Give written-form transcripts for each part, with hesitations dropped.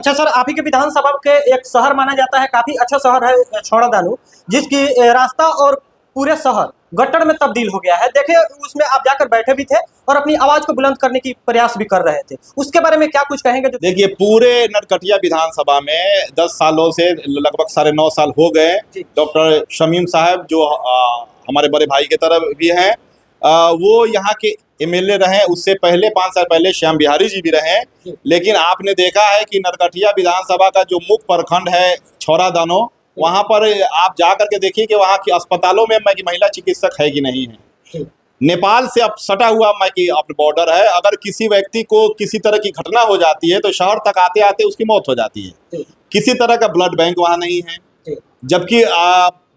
अच्छा सर, आप ही के विधानसभा के एक शहर माना जाता है, काफी अच्छा शहर है छौड़ादानो, जिसकी रास्ता और पूरे शहर गट्टर में तब्दील हो गया है। देखिए, उसमें आप जाकर बैठे भी थे और अपनी आवाज को बुलंद करने की प्रयास भी कर रहे थे। उसके बारे में क्या कुछ कहेंगे? देखिए, पूरे नरकटिया विधानसभा में 10 सालों से लगभग 9.5 साल हो गए। डॉक्टर शमीम साहब जो हमारे बड़े भाई की तरफ भी हैं, वो यहाँ के एमएलए रहे। उससे पहले 5 साल पहले श्याम बिहारी जी भी रहे। लेकिन आपने देखा है कि नरकटिया विधानसभा का जो मुख्य प्रखंड है छौड़ादानो, वहाँ पर आप जा करके देखिए कि वहाँ की अस्पतालों में महिला चिकित्सक है कि नहीं है। नेपाल से अब सटा हुआ अपना बॉर्डर है। अगर किसी व्यक्ति को किसी तरह की घटना हो जाती है तो शहर तक आते आते उसकी मौत हो जाती है। किसी तरह का ब्लड बैंक वहाँ नहीं है। जबकि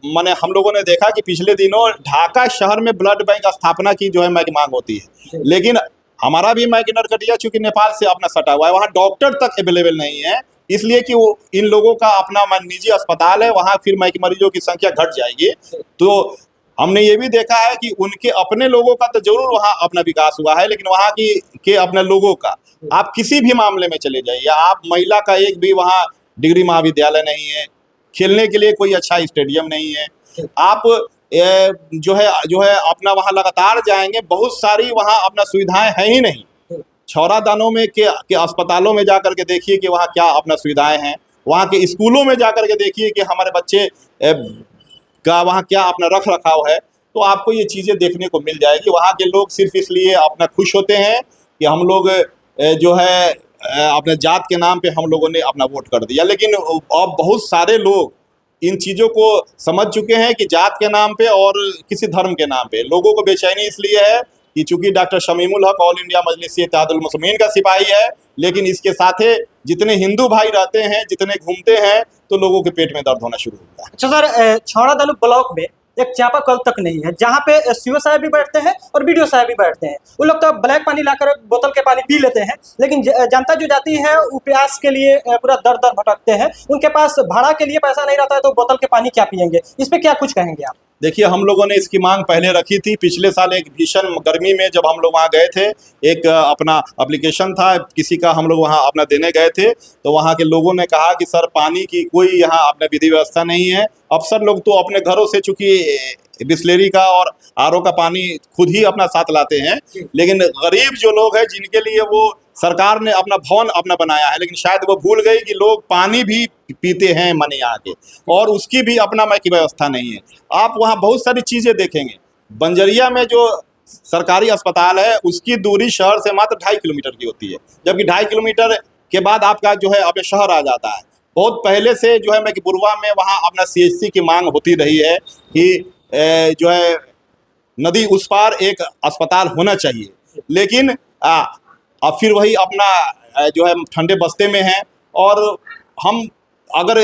मैंने हम लोगों ने देखा कि पिछले दिनों ढाका शहर में ब्लड बैंक स्थापना की जो है मांग होती है। लेकिन हमारा भी नरकटिया चूंकि नेपाल से अपना सटा हुआ है, वहाँ डॉक्टर तक अवेलेबल नहीं है, इसलिए कि वो इन लोगों का अपना निजी अस्पताल है, वहाँ फिर मरीजों की संख्या घट जाएगी। तो हमने ये भी देखा है कि उनके अपने लोगों का तो जरूर वहाँ अपना विकास हुआ है, लेकिन वहाँ के अपने लोगों का आप किसी भी मामले में चले जाइए, आप महिला का एक भी वहाँ डिग्री महाविद्यालय नहीं है, खेलने के लिए कोई अच्छा स्टेडियम नहीं है। आप जो है अपना वहाँ लगातार जाएंगे, बहुत सारी वहाँ अपना सुविधाएं हैं ही नहीं। छौड़ादानो में के अस्पतालों में जाकर के देखिए कि वहाँ क्या अपना सुविधाएं हैं। वहाँ के स्कूलों में जाकर के देखिए कि हमारे बच्चे का वहाँ क्या अपना रख रखाव है। तो आपको ये चीज़ें देखने को मिल जाएगी। वहाँ के लोग सिर्फ इसलिए अपना खुश होते हैं कि हम लोग जो है अपने जात के नाम पे हम लोगों ने अपना वोट कर दिया। लेकिन अब बहुत सारे लोग इन चीज़ों को समझ चुके हैं कि जात के नाम पे और किसी धर्म के नाम पे लोगों को बेचैनी इसलिए है कि चूंकि डॉक्टर शमीमुल हक ऑल इंडिया मजलिस-ए-इत्तेहादुल मुस्लिमीन का सिपाही है, लेकिन इसके साथ जितने हिंदू भाई रहते हैं, जितने घूमते हैं, तो लोगों के पेट में दर्द होना शुरू होता है। अच्छा सर, छौड़ादानो ब्लॉक में एक चापाकल तक नहीं है, जहाँ पे सीओ साहब भी बैठते हैं और बीडीओ साहब भी बैठते हैं। वो लोग तो ब्लैक पानी लाकर बोतल के पानी पी लेते हैं, लेकिन जनता जो जाती है वो प्यास के लिए पूरा दर दर भटकते हैं। उनके पास भाड़ा के लिए पैसा नहीं रहता है, तो बोतल के पानी क्या पियेंगे? इस पे क्या कुछ कहेंगे आप? देखिए, हम लोगों ने इसकी मांग पहले रखी थी। पिछले साल एक भीषण गर्मी में जब हम लोग वहाँ गए थे, एक अपना एप्लीकेशन था किसी का, हम लोग वहाँ अपना देने गए थे, तो वहाँ के लोगों ने कहा कि सर पानी की कोई यहाँ अपना विधि व्यवस्था नहीं है। अफसर लोग तो अपने घरों से चूँकि बिस्लेरी का और आरओ का पानी खुद ही अपना साथ लाते हैं, लेकिन गरीब जो लोग हैं जिनके लिए वो सरकार ने अपना भवन अपना बनाया है, लेकिन शायद वो भूल गई कि लोग पानी भी पीते हैं माने यहाँ के, और उसकी भी अपना की व्यवस्था नहीं है। आप वहाँ बहुत सारी चीज़ें देखेंगे। बंजरिया में जो सरकारी अस्पताल है उसकी दूरी शहर से मात्र 2.5 किलोमीटर की होती है, जबकि 2.5 किलोमीटर के बाद आपका जो है अपने शहर आ जाता है। बहुत पहले से जो है बुरवा में वहाँ अपना CHC की मांग होती रही है कि जो है नदी उस पार एक अस्पताल होना चाहिए, लेकिन अब फिर वही अपना जो है ठंडे बस्ते में है, और हम अगर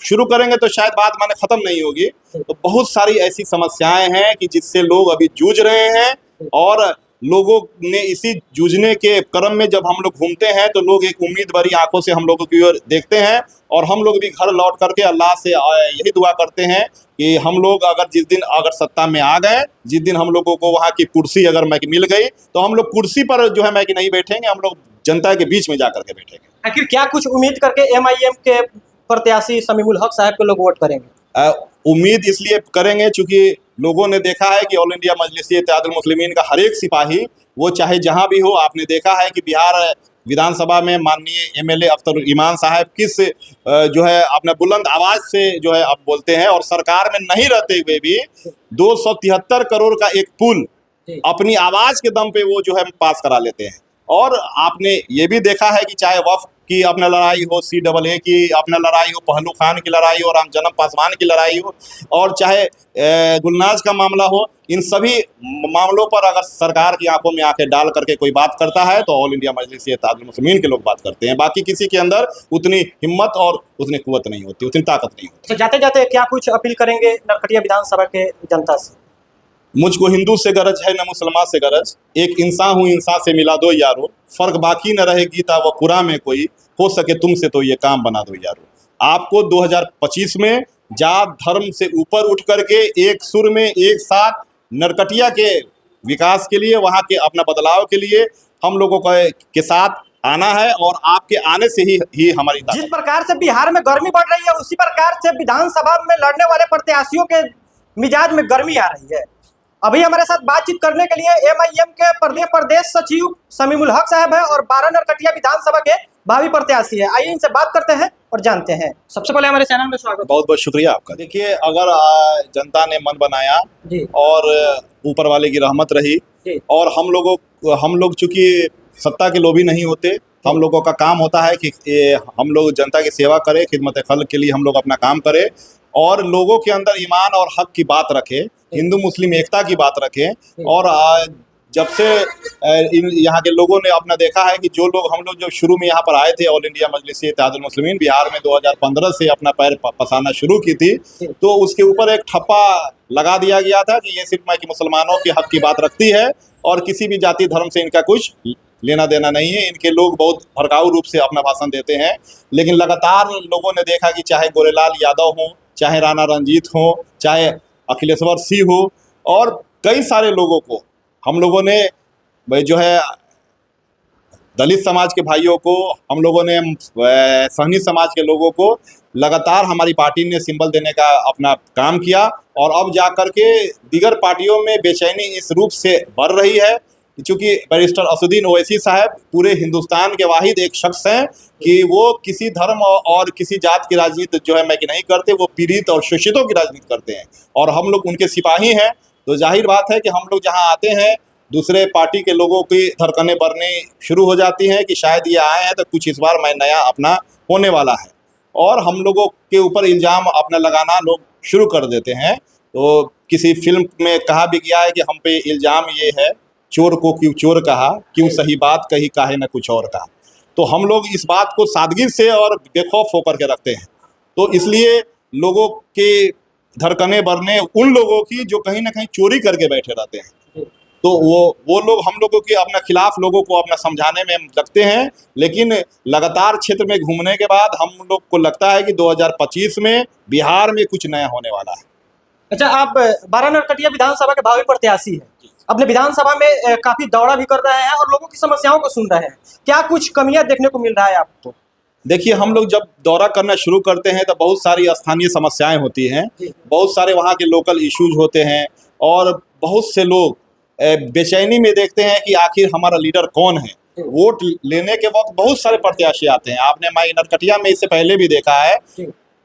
शुरू करेंगे तो शायद बात माने ख़त्म नहीं होगी। तो बहुत सारी ऐसी समस्याएं हैं कि जिससे लोग अभी जूझ रहे हैं, और लोगों ने इसी जूझने के क्रम में जब हम लोग घूमते हैं तो लोग एक उम्मीद भरी आंखों से हम लोगों की ओर देखते हैं, और हम लोग भी घर लौट करके अल्लाह से यही दुआ करते हैं कि हम लोग जिस दिन सत्ता में आ गए, जिस दिन हम लोगों को वहाँ की कुर्सी अगर मिल गई, तो हम लोग कुर्सी पर जो है नहीं बैठेंगे, हम लोग जनता के बीच में जा करके बैठेंगे। आखिर क्या कुछ उम्मीद करके MIM के प्रत्याशी शमीमुल हक साहब को लोग वोट करेंगे? उम्मीद इसलिए करेंगे चूँकि लोगों ने देखा है कि ऑल इंडिया मजलिस-ए-इत्तेहादुल मुस्लिमीन का हर एक सिपाही, वो चाहे जहाँ भी हो, आपने देखा है कि बिहार विधानसभा में माननीय MLA अख्तर ईमान साहब किस जो है अपने बुलंद आवाज़ से जो है आप बोलते हैं, और सरकार में नहीं रहते हुए भी 273 करोड़ का एक पुल अपनी आवाज़ के दम पे वो जो है पास करा लेते हैं। और आपने ये भी देखा है कि चाहे वक्फ की अपना लड़ाई हो, CAA की अपना लड़ाई हो, पहलू खान की लड़ाई हो, रामजन्म पासवान की लड़ाई हो, और चाहे गुलनाज का मामला हो, इन सभी मामलों पर अगर सरकार की आंखों में आंखें डाल करके कोई बात करता है तो ऑल इंडिया मजलिस-ए-इत्तेहादुल मुस्लिमीन के लोग बात करते हैं। बाकी किसी के अंदर उतनी हिम्मत और उतनी कुव्वत नहीं होती, उतनी ताकत नहीं होती। तो जाते जाते क्या कुछ अपील करेंगे नरकटिया विधानसभा के जनता से? मुझको हिंदू से गरज है न मुसलमान से गरज, एक इंसान हूँ इंसान से मिला दो यारो, फ़र्क बाकी न रहे गीता व कुरान में कोई, हो सके तुमसे तो ये काम बना दो यारो। आपको 2025 में जात धर्म से ऊपर उठ करके एक सुर में एक साथ नरकटिया के विकास के लिए, वहाँ के अपना बदलाव के लिए हम लोगों के साथ आना है और आपके आने से ही हमारी ताकत। जिस प्रकार से बिहार में गर्मी बढ़ रही है, उसी प्रकार से विधानसभा में लड़ने वाले प्रत्याशियों के मिजाज में गर्मी आ रही है। अभी हमारे साथ बातचीत करने के लिए MIM के प्रदेश सचिव शमीमुल हक साहब है और 12 नरकटिया विधानसभा के भावी प्रत्याशी है। आइए इनसे बात करते हैं और जानते हैं। सबसे पहले हमारे चैनल में स्वागत। बहुत बहुत शुक्रिया आपका। देखिए, अगर जनता ने मन बनाया जी और ऊपर वाले की रहमत रही जी। और हम लोग चूंकि सत्ता के लोभी नहीं होते, हम लोगों का काम होता है कि हम लोग जनता की सेवा करें, खिदमत खल्क के लिए हम लोग अपना काम करें और लोगों के अंदर ईमान और हक की बात रखें, हिंदू मुस्लिम एकता की बात रखें। और जब से यहाँ के लोगों ने अपना देखा है कि हम लोग जब शुरू में यहाँ पर आए थे, ऑल इंडिया मजलिस इत्तेहादुल मुस्लिमीन बिहार में 2015 से अपना पैर पसारना शुरू की थी, तो उसके ऊपर एक ठप्पा लगा दिया गया था कि ये सिर्फ कि मुसलमानों के हक की बात रखती है और किसी भी जाति धर्म से इनका कुछ लेना देना नहीं है। इनके लोग बहुत भड़काऊ रूप से अपना भाषण देते हैं। लेकिन लगातार लोगों ने देखा कि चाहे गोरेलाल यादव हो, चाहे राणा रंजीत हो, चाहे अखिलेश्वर सिंह हो और कई सारे लोगों को हम लोगों ने जो है दलित समाज के भाइयों को, हम लोगों ने सहनी समाज के लोगों को लगातार हमारी पार्टी ने सिंबल देने का अपना काम किया। और अब जा कर के दीगर पार्टियों में बेचैनी इस रूप से बढ़ रही है क्योंकि बैरिस्टर असदुद्दीन ओवैसी साहब पूरे हिंदुस्तान के वाहिद एक शख्स हैं कि वो किसी धर्म और किसी जात की राजनीति जो है मैं कि नहीं करते, वो पीड़ित और शोषितों की राजनीति करते हैं और हम लोग उनके सिपाही हैं। तो जाहिर बात है कि हम लोग जहां आते हैं दूसरे पार्टी के लोगों की धड़कनें बढ़ने शुरू हो जाती हैं कि शायद ये आए हैं तो कुछ इस बार मैं नया अपना होने वाला है और हम लोगों के ऊपर इल्ज़ाम अपना लगाना लोग शुरू कर देते हैं। तो किसी फिल्म में कहा भी गया है कि हम पे इल्ज़ाम ये है, चोर को क्यों चोर कहा, क्यों सही बात कही, काहे न कुछ और कहा। तो हम लोग इस बात को सादगी से और बेखौफ होकर के रखते हैं। तो इसलिए लोगों के धड़कनें बढ़ने उन लोगों की जो कहीं ना कहीं चोरी करके बैठे रहते हैं, तो वो लोग हम लोगों के अपने खिलाफ लोगों को अपना समझाने में लगते हैं। लेकिन लगातार क्षेत्र में घूमने के बाद हम लोग को लगता है कि 2025 में बिहार में कुछ नया होने वाला है। अच्छा, आप 12 नरकटिया विधानसभा के भावी प्रत्याशी हैं, अपने विधानसभा में काफी दौरा भी कर रहे हैं और लोगों की समस्याओं को सुन रहे हैं। क्या कुछ कमियां देखने को मिल रहा है आपको? देखिए, हम लोग जब दौरा करना शुरू करते हैं तो बहुत सारी स्थानीय समस्याएं होती हैं, बहुत सारे वहाँ के लोकल इश्यूज होते हैं और बहुत से लोग बेचैनी में देखते हैं कि आखिर हमारा लीडर कौन है। वोट लेने के वक्त बहुत सारे प्रत्याशी आते हैं। आपने माई नरकटिया में इससे पहले भी देखा है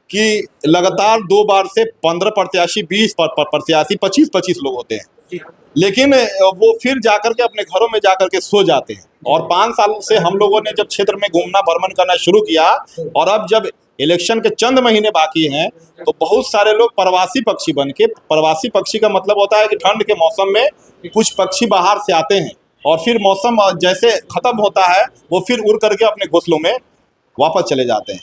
कि लगातार 2 बार से 15 प्रत्याशी, 20 प्रत्याशी, 25 लोग होते हैं। लेकिन वो फिर जाकर के अपने घरों में जाकर के सो जाते हैं। और 5 साल से हम लोगों ने जब क्षेत्र में घूमना भ्रमण करना शुरू किया और अब जब इलेक्शन के चंद महीने बाकी हैं तो बहुत सारे लोग प्रवासी पक्षी बन के, प्रवासी पक्षी का मतलब होता है कि ठंड के मौसम में कुछ पक्षी बाहर से आते हैं और फिर मौसम जैसे खत्म होता है वो फिर उड़ करके अपने घोंसलों में वापस चले जाते हैं।